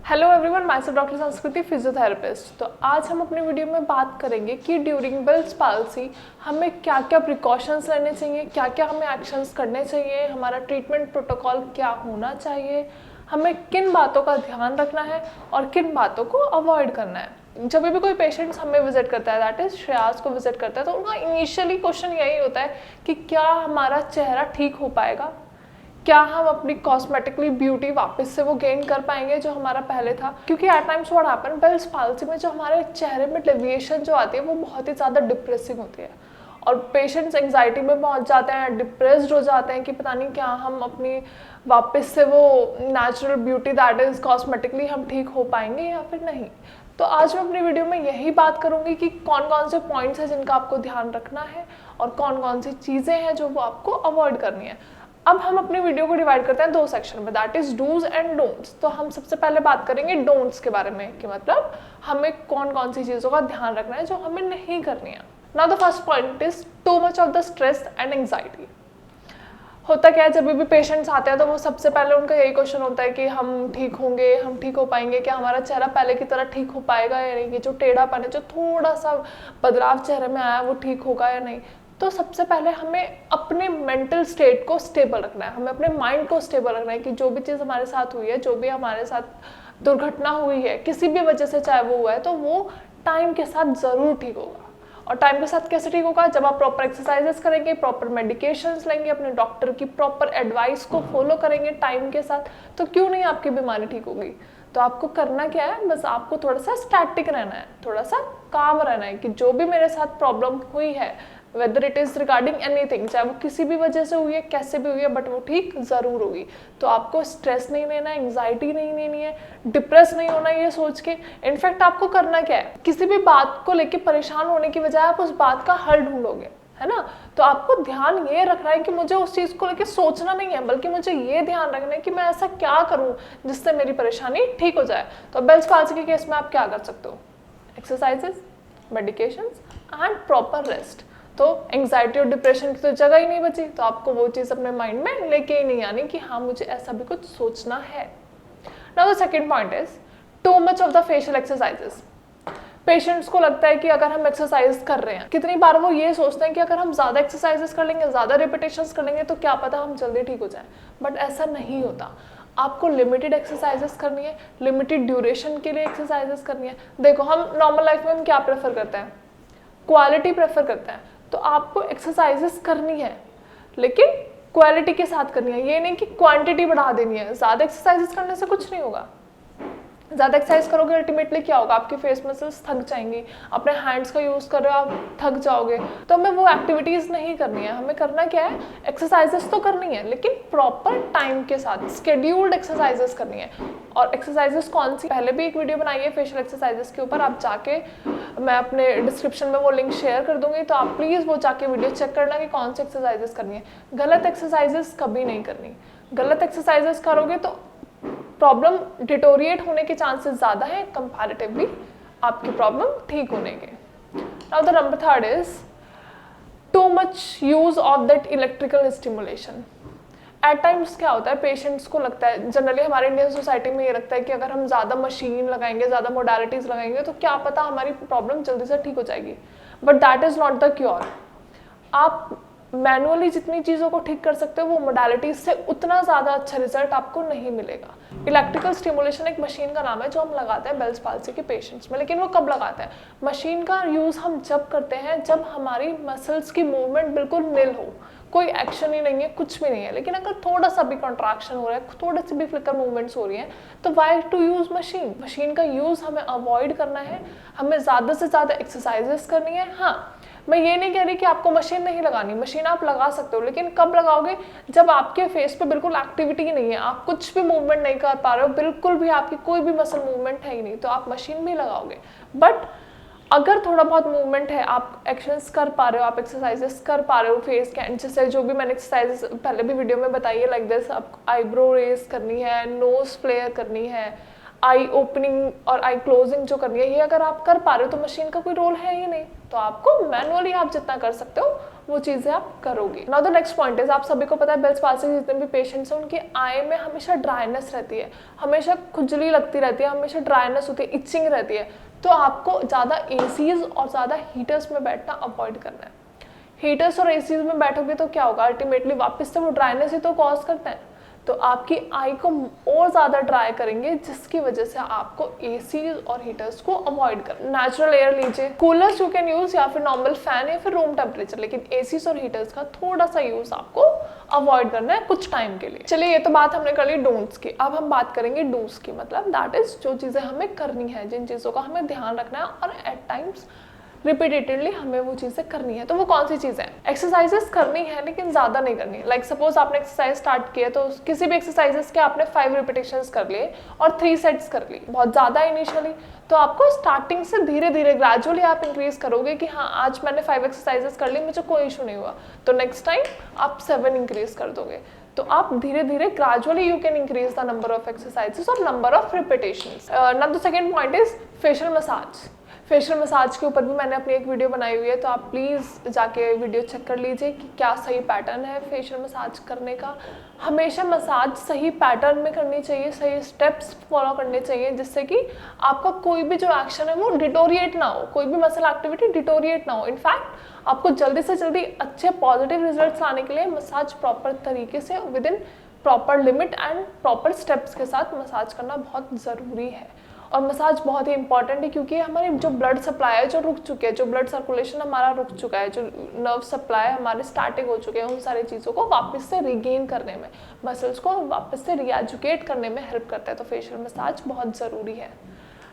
Hello everyone, my self doctor संस्कृति, physiotherapist. तो आज हम अपनी वीडियो में बात करेंगे कि ड्यूरिंग बेल्स पाल्सी हमें क्या क्या प्रिकॉशंस लेने चाहिए, क्या क्या हमें एक्शंस करने चाहिए, हमारा ट्रीटमेंट प्रोटोकॉल क्या होना चाहिए, हमें किन बातों का ध्यान रखना है और किन बातों को अवॉइड करना है। जब भी कोई पेशेंट्स हमें विजिट करता है, दैट इज श्रेयास को विजिट करता है, तो उनका इनिशियली क्वेश्चन यही होता है कि क्या हमारा चेहरा ठीक हो पाएगा, क्या हम अपनी कॉस्मेटिकली ब्यूटी वापस से वो गेन कर पाएंगे जो हमारा पहले था। क्योंकि at times what happen, Bell's palsy में जो हमारे चेहरे में डेविएशन जो आती है वो बहुत ही ज़्यादा डिप्रेसिंग होती है और पेशेंट्स एंग्जाइटी में पहुंच जाते हैं, डिप्रेस्ड हो जाते हैं कि पता नहीं क्या हम अपनी वापस से वो natural beauty that is cosmetically हम ठीक हो पाएंगे या फिर नहीं। तो आज मैं अपनी वीडियो में यही बात करूंगी कि कौन कौन से पॉइंट्स हैं जिनका आपको ध्यान रखना है और कौन कौन सी चीज़ें हैं जो वो आपको अवॉइड करनी है। अब हम अपनी वीडियो को डिवाइड करते हैं दो सेक्शन में, that is dos and don'ts. तो हम सबसे पहले बात करेंगे डोंट्स के बारे में कि मतलब हमें कौन कौन सी चीज़ों का ध्यान रखना है जो हमें नहीं करनी है। Now the first point is too much of the stress and anxiety. होता क्या है, जब भी पेशेंट्स आते हैं तो वो सबसे पहले उनका यही क्वेश्चन होता है कि हम ठीक होंगे, हम ठीक हो पाएंगे, क्या हमारा चेहरा पहले की तरह ठीक हो पाएगा या नहीं, कि जो टेढ़ापन है, जो थोड़ा सा बदलाव चेहरे में आया वो ठीक होगा या नहीं। तो सबसे पहले हमें अपने मेंटल स्टेट को स्टेबल रखना है, हमें अपने माइंड को स्टेबल रखना है कि जो भी चीज़ हमारे साथ हुई है, जो भी हमारे साथ दुर्घटना हुई है किसी भी वजह से चाहे वो हुआ है, तो वो टाइम के साथ ज़रूर ठीक होगा। और टाइम के साथ कैसे ठीक होगा? जब आप प्रॉपर एक्सरसाइजेस करेंगे, प्रॉपर मेडिकेशंस लेंगे, अपने डॉक्टर की प्रॉपर एडवाइस को फॉलो करेंगे टाइम के साथ, तो क्यों नहीं आपकी बीमारी ठीक होगी। तो आपको करना क्या है, बस आपको थोड़ा सा स्टैटिक रहना है, थोड़ा सा काम रहना है कि जो भी मेरे साथ प्रॉब्लम हुई है, whether it is regarding anything, चाहे वो किसी भी वजह से हुई है, कैसे भी हुई है, बट वो ठीक ज़रूर होगी। तो आपको स्ट्रेस नहीं लेना है, एंग्जाइटी नहीं लेनी है, डिप्रेस नहीं होना है ये सोच के। इनफैक्ट आपको करना क्या है, किसी भी बात को लेके परेशान होने की बजाय आप उस बात का हल ढूंढोगे, है ना। तो आपको ध्यान ये रखना है कि मुझे उस चीज़ को लेके सोचना नहीं है, बल्कि मुझे ये ध्यान रखना है कि मैं ऐसा क्या करूँ जिससे मेरी परेशानी ठीक हो जाए। तो बेल्स पाल्सी के केस में आप क्या कर सकते हो? Exercises, medications and proper rest. तो एंग्जाइटी और डिप्रेशन की तो जगह ही नहीं बची, तो आपको वो चीज़ अपने माइंड में लेके ही नहीं आनी कि हाँ मुझे ऐसा भी कुछ सोचना है। Now the second point is too much of the facial exercises. Patients को लगता है कि अगर हम एक्सरसाइज कर रहे हैं, कितनी बार वो ये सोचते हैं कि अगर हम ज़्यादा एक्सरसाइजेस कर लेंगे, ज़्यादा रिपीटेशंस कर लेंगे, तो क्या पता हम जल्दी ठीक हो जाएं। बट ऐसा नहीं होता। आपको लिमिटेड एक्सरसाइजेस करनी है, लिमिटेड ड्यूरेशन के लिए एक्सरसाइजेस करनी है। देखो, हम नॉर्मल लाइफ में हम क्या प्रेफर करते हैं? क्वालिटी प्रेफर करते हैं। तो आपको एक्सरसाइजेस करनी है, लेकिन क्वालिटी के साथ करनी है। ये नहीं कि क्वांटिटी बढ़ा देनी है। ज़्यादा एक्सरसाइजेस करने से कुछ नहीं होगा। ज़्यादा एक्सरसाइज करोगे अल्टीमेटली क्या होगा, आपकी फेस मसल्स थक जाएंगी, अपने हैंड्स का यूज़ कर रहे हो आप थक जाओगे। तो हमें वो एक्टिविटीज़ नहीं करनी है। हमें करना क्या है, एक्सरसाइजेस तो करनी है, लेकिन प्रॉपर टाइम के साथ स्केड्यूल्ड एक्सरसाइजेस करनी है। और एक्सरसाइजेस कौन सी, पहले भी एक वीडियो बनाई है फेशियल एक्सरसाइजेस के ऊपर, आप जाके, मैं अपने डिस्क्रिप्शन में वो लिंक शेयर कर दूंगी, तो आप प्लीज़ वो जाके वीडियो चेक करना कि कौन सी एक्सरसाइजेस करनी है। गलत एक्सरसाइजेस कभी नहीं करनी। गलत एक्सरसाइजेस करोगे तो प्रॉब्लम डिटोरिएट होने के चांसेस ज़्यादा हैं कंपैरेटिवली आपकी प्रॉब्लम ठीक होने के। Now the number third is too much use of that electrical stimulation. At times क्या होता है, पेशेंट्स को लगता है, जनरली हमारे इंडियन सोसाइटी में ये लगता है कि अगर हम ज़्यादा मशीन लगाएंगे, ज़्यादा मोडालिटीज़ लगाएंगे, तो क्या पता हमारी प्रॉब्लम जल्दी से ठीक हो जाएगी। But that is not the cure. आप मैनुअली जितनी चीज़ों को ठीक कर सकते हो, वो मोडालिटीज से उतना ज़्यादा अच्छा रिजल्ट आपको नहीं मिलेगा। इलेक्ट्रिकल स्टिमुलेशन एक मशीन का नाम है जो हम लगाते हैं बेल्स पाल्सी के पेशेंट्स में। लेकिन वो कब लगाते हैं? मशीन का यूज़ हम जब करते हैं जब हमारी मसल्स की मूवमेंट बिल्कुल निल हो, कोई एक्शन ही नहीं है, कुछ भी नहीं है। लेकिन अगर थोड़ा सा भी कॉन्ट्रैक्शन हो रहा है, थोड़ी सी भी फ्लिकर मूवमेंट्स हो रही हैं, तो why to use machine. Machine का यूज़ हमें अवॉइड करना है, हमें ज़्यादा से ज़्यादा एक्सरसाइजेस करनी है। हाँ, मैं ये नहीं कह रही कि आपको मशीन नहीं लगानी, मशीन आप लगा सकते हो, लेकिन कब लगाओगे? जब आपके फेस पे बिल्कुल एक्टिविटी ही नहीं है, आप कुछ भी मूवमेंट नहीं कर पा रहे हो, बिल्कुल भी आपकी कोई भी मसल मूवमेंट है ही नहीं, तो आप मशीन भी लगाओगे। बट अगर थोड़ा बहुत मूवमेंट है, आप एक्शंस कर पा रहे हो, आप एक्सरसाइजेस कर पा रहे हो फेस के, जैसे जो भी मैंने एक्सरसाइजेस पहले भी वीडियो में बताई है, लाइक दिस, आप आईब्रो रेज करनी है, नोज फ्लेयर करनी है, आई ओपनिंग और आई क्लोजिंग जो करनी है, ये अगर आप कर पा रहे हो तो मशीन का कोई रोल है ही नहीं, तो आपको मैनुअली आप जितना कर सकते हो वो चीज़ें आप करोगे। Now the next point is, आप सभी को पता है बेल्स पाल्सी के जितने भी पेशेंट्स हैं उनकी आई में हमेशा ड्राइनेस रहती है, हमेशा खुजली लगती रहती है, हमेशा ड्राइनेस होती है, इचिंग रहती है। तो आपको ज़्यादा एसीज और ज़्यादा हीटर्स में बैठना अवॉइड करना है। हीटर्स और एसीज में बैठोगे तो क्या होगा, अल्टीमेटली वापस से वो ड्राइनेस ही तो कॉज करते हैं, तो आपकी आई को और ज़्यादा ड्राई करेंगे, जिसकी वजह से आपको एसीज और हीटर्स को अवॉइड करना। नेचुरल एयर लीजिए, कूलर्स यू कैन यूज़ या फिर नॉर्मल फैन या फिर रूम टेम्परेचर, लेकिन एसीज और हीटर्स का थोड़ा सा यूज़ आपको अवॉइड करना है कुछ टाइम के लिए। चलिए ये तो बात हमने कर ली डोंट्स की, अब हम बात करेंगे डूस की, मतलब दैट इज जो चीज़ें हमें करनी है, जिन चीज़ों का हमें ध्यान रखना है और एट टाइम्स रिपीटेडली हमें वो चीज़ें करनी है। तो वो कौन सी चीज़ें हैं? एक्सरसाइजेस करनी है लेकिन ज़्यादा नहीं करनी। लाइक सपोज आपने एक्सरसाइज स्टार्ट किया तो किसी भी एक्सरसाइजेस के आपने 5 रिपीटेशंस कर लिए और 3 सेट्स कर ली, बहुत ज़्यादा इनिशियली, तो आपको स्टार्टिंग से धीरे धीरे ग्रेजुअली आप इंक्रीज करोगे कि हाँ आज मैंने 5 एक्सरसाइजेस कर ली, मुझे कोई इशू नहीं हुआ, तो नेक्स्ट टाइम आप 7 इंक्रीज कर दोगे। तो आप धीरे धीरे gradually you can increase the number of exercises और number of repetitions. Now the second point is facial massage. Facial massage के ऊपर भी मैंने अपनी एक वीडियो बनाई हुई है, तो आप प्लीज़ जाके वीडियो चेक कर लीजिए कि क्या सही पैटर्न है फेशियल मसाज करने का। हमेशा मसाज सही पैटर्न में करनी चाहिए, सही स्टेप्स फॉलो करने चाहिए, जिससे कि आपका कोई भी जो एक्शन है वो डिटोरिएट ना हो, कोई भी मसल एक्टिविटी डिटोरिएट ना हो। इनफैक्ट आपको जल्दी से जल्दी अच्छे पॉजिटिव रिजल्ट्स लाने के लिए मसाज प्रॉपर तरीके से with in proper limit and proper steps के साथ मसाज करना बहुत ज़रूरी है। और मसाज बहुत ही इंपॉर्टेंट है क्योंकि हमारी जो ब्लड सप्लाई है जो रुक चुके हैं, जो ब्लड सर्कुलेशन हमारा रुक चुका है, जो नर्व सप्लाई हमारे स्टार्टिंग हो चुके हैं, उन सारी चीज़ों को वापस से रिगेन करने में, मसल्स को वापस से रीएजुकेट करने में हेल्प करता है। तो फेशियल मसाज बहुत ज़रूरी है।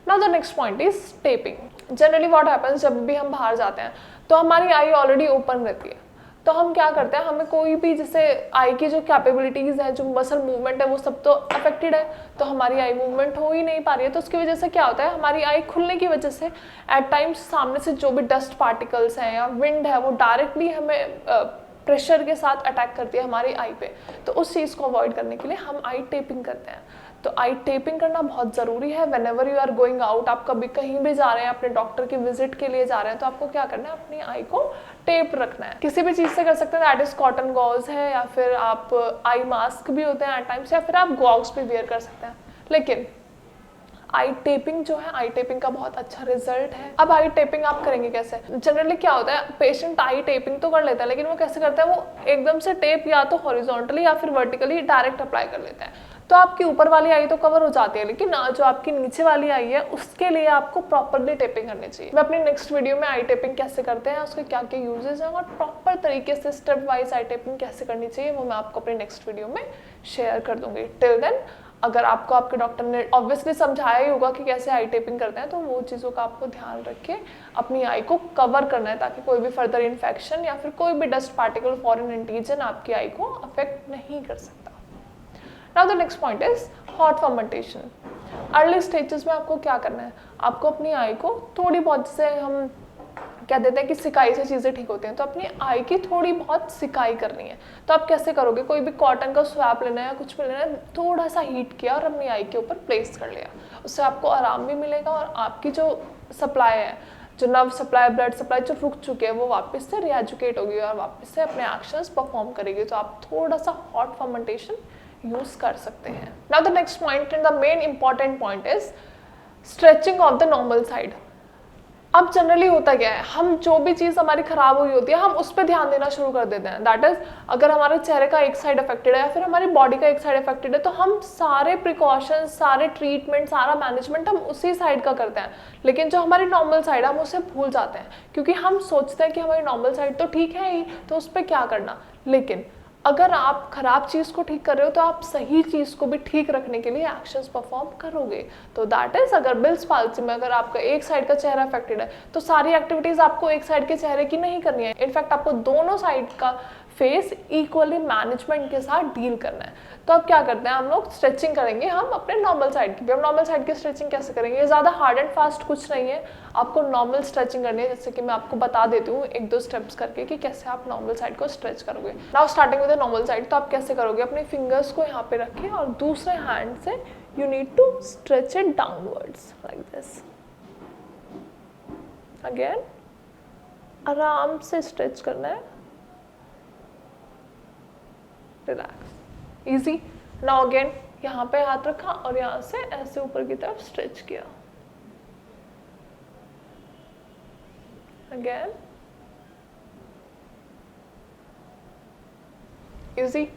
Now the next point is taping. Generally what happens, जब भी हम बाहर जाते हैं तो हमारी आई ऑलरेडी ओपन रहती है, तो हम क्या करते हैं, हमें कोई भी जैसे आई की जो कैपेबिलिटीज़ है, जो मसल मूवमेंट है, वो सब तो अफेक्टेड है, तो हमारी आई मूवमेंट हो ही नहीं पा रही है। तो उसकी वजह से क्या होता है, हमारी आई खुलने की वजह से एट टाइम्स सामने से जो भी डस्ट पार्टिकल्स हैं या विंड है वो डायरेक्टली हमें प्रेशर के साथ अटैक करती है हमारी आई पे। तो उस चीज़ को अवॉइड करने के लिए हम आई टेपिंग करते हैं। तो आई टेपिंग करना बहुत ज़रूरी है। Whenever you are going out, आप कभी कहीं भी जा रहे हैं, अपने डॉक्टर की विजिट के लिए जा रहे हैं, तो आपको क्या करना है, अपनी आई को टेप रखना है। किसी भी चीज़ से कर सकते हैं, दैट इज़ कॉटन गॉज है या फिर आप आई मास्क भी होते हैं एट टाइम्स, या फिर आप गॉग्स भी वेयर कर सकते हैं। लेकिन आई टेपिंग जो है, आई टेपिंग का बहुत अच्छा रिजल्ट है। अब आई टेपिंग आप करेंगे कैसे? जनरली क्या होता है, पेशेंट आई टेपिंग तो कर लेता है, लेकिन वो कैसे करता है, वो एकदम से टेप या तो हॉरिजॉन्टली या फिर वर्टिकली डायरेक्ट अप्लाई कर लेता है। तो आपकी ऊपर वाली आई तो कवर हो जाती है, लेकिन जो आपकी नीचे वाली आई है उसके लिए आपको प्रॉपरली टेपिंग करनी चाहिए। मैं अपनी नेक्स्ट वीडियो में आई टेपिंग कैसे करते हैं, उसके क्या क्या यूजेस हैं और प्रॉपर तरीके से स्टेप वाइज आई टेपिंग कैसे करनी चाहिए, वो मैं आपको अपनी नेक्स्ट वीडियो में शेयर कर दूंगी। टिल देन, अगर आपको आपके डॉक्टर ने ऑब्वियसली समझाया ही होगा कि कैसे आई टेपिंग करते हैं, तो वो चीज़ों का आपको ध्यान रख के अपनी आई को कवर करना है, ताकि कोई भी फर्दर इन्फेक्शन या फिर कोई भी डस्ट पार्टिकल, फॉरेन एंटीजन आपकी आई को अफेक्ट नहीं कर सकता। Now the next point is hot fermentation. Early stages में आपको क्या करना है, आपको अपनी आई को थोड़ी बहुत, जैसे हम कह देते हैं कि सिकाई से चीज़ें ठीक होती हैं, तो अपनी आई की थोड़ी बहुत सिकाई करनी है। तो आप कैसे करोगे, कोई भी कॉटन का स्वैप लेना है या कुछ भी लेना है, थोड़ा सा हीट किया और अपनी आई के ऊपर प्लेस कर लिया, उससे आपको आराम भी मिलेगा और आपकी जो सप्लाई है, जो नर्व सप्लाई, ब्लड सप्लाई जो रुक चुके हैं, वो वापस से रीएजुकेट होगी और वापस से अपने एक्शंस परफॉर्म करेगी। तो आप थोड़ा सा हॉट फर्मेंटेशन यूज कर सकते हैं। Now the next point and the main important point is stretching of the normal side. अब जनरली होता क्या है, हम जो भी चीज़ हमारी खराब हुई होती है हम उस पर ध्यान देना शुरू कर देते हैं। दैट इज, अगर हमारे चेहरे का एक साइड अफेक्टेड है या फिर हमारी बॉडी का एक साइड अफेक्टेड है, तो हम सारे प्रिकॉशंस, सारे ट्रीटमेंट, सारा मैनेजमेंट हम उसी साइड का करते हैं। लेकिन जो हमारी नॉर्मल साइड है हम उसे भूल जाते हैं, क्योंकि हम सोचते हैं कि हमारी नॉर्मल साइड तो ठीक है ही, तो उस पर क्या करना। लेकिन अगर आप खराब चीज़ को ठीक कर रहे हो तो आप सही चीज़ को भी ठीक रखने के लिए एक्शंस परफॉर्म करोगे। तो दैट इज, अगर बेल्स पाल्सी में अगर आपका एक साइड का चेहरा अफेक्टेड है तो सारी एक्टिविटीज़ आपको एक साइड के चेहरे की नहीं करनी है। इनफैक्ट आपको दोनों साइड का फेस इक्वली मैनेजमेंट के साथ डील करना है। तो अब क्या करते हैं हम लोग, स्ट्रेचिंग करेंगे हम अपने नॉर्मल साइड की भी। हम नॉर्मल साइड की स्ट्रेचिंग कैसे करेंगे, ये ज़्यादा हार्ड एंड फास्ट कुछ नहीं है, आपको नॉर्मल स्ट्रेचिंग करनी है। जैसे कि मैं आपको बता देती हूँ 1-2 स्टेप्स करके कि कैसे आप नॉर्मल साइड को स्ट्रेच करोगे। Now starting with the normal side, तो आप कैसे करोगे, अपने फिंगर्स को यहाँ पे रखें और दूसरे हैंड से you need to stretch it downwards like this. Again, आराम से स्ट्रेच करना है, रिलैक्स, इजी. नाउ अगेन यहाँ पे हाथ रखा और यहाँ से ऐसे ऊपर की तरफ स्ट्रेच किया. Again easy.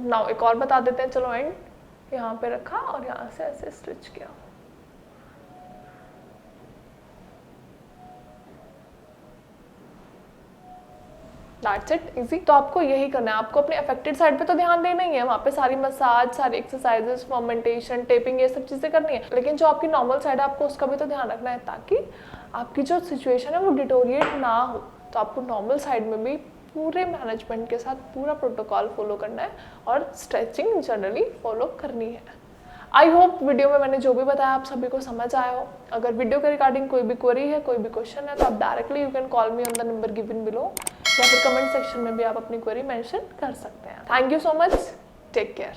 नाउ एक और बता देते हैं, चलो एंड. यहाँ पे रखा और यहाँ से ऐसे स्ट्रेच किया. That's it, easy. तो आपको यही करना है. आपको अपने अफेक्टेड साइड पे तो ध्यान देना ही है, वहाँ पे सारी मसाज, सारी एक्सरसाइजेस, फर्मेंटेशन, टेपिंग, ये सब चीज़ें करनी है. लेकिन जो आपकी नॉर्मल साइड है आपको उसका भी तो ध्यान रखना है, ताकि आपकी जो सिचुएशन है वो डिटोरिएट ना हो. तो आपको नॉर्मल साइड में भी पूरे मैनेजमेंट के साथ पूरा प्रोटोकॉल फॉलो करना है और स्ट्रेचिंग जनरली फॉलो करनी है. आई होप वीडियो में मैंने जो भी बताया आप सभी को समझ आया हो. अगर वीडियो के रिगार्डिंग कोई भी क्वेरी है, कोई भी क्वेश्चन है, तो आप directly you can call me on the number given below, या फिर कमेंट सेक्शन में भी आप अपनी क्वेरी मेंशन कर सकते हैं. Thank you so much. Take care.